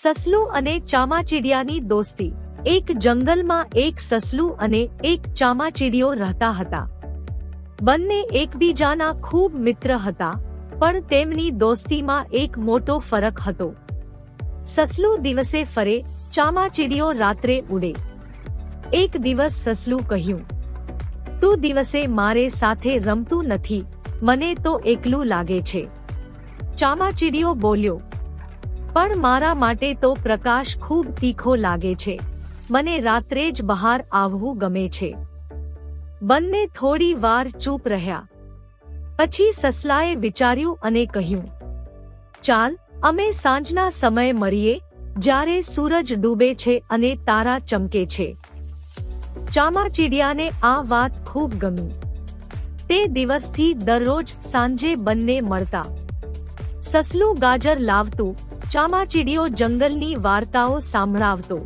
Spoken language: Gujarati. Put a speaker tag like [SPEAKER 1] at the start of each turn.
[SPEAKER 1] સસલું અને ચામાચીડિયાની દોસ્તી। એક જંગલમાં એક સસલું અને એક ચામાચીડિયો રહેતા હતા। બંને એકબીજાના ખૂબ મિત્ર હતા, પણ તેમની દોસ્તીમાં એક મોટો ફરક હતો। સસલું દિવસે ફરે, ચામાચીડિયો રાત્રે ઉડે। એક દિવસ સસલું કહ્યું, તું દિવસે મારે સાથે રમતું નથી, મને તો એકલું લાગે છે। ચામાચીડિયો બોલ્યો, પણ મારા માટે તો પ્રકાશ ખૂબ તીખો લાગે છે, મને રાત્રે જ બહાર આવવું ગમે છે। બંને થોડી વાર ચૂપ રહ્યા। પછી સસલાએ વિચાર્યું અને કહ્યું, ચાલ અમે સાંજના સમયે મળીએ, જ્યારે સૂરજ ડૂબે છે અને તારા ચમકે છે। ચામાચીડિયાને આ વાત ખૂબ ગમી। તે દિવસથી દરરોજ સાંજે બંને મળતા। સસલું ગાજર લાવતું, ચામાચીડિયો જંગલની વાર્તાઓ સંભળાવતો।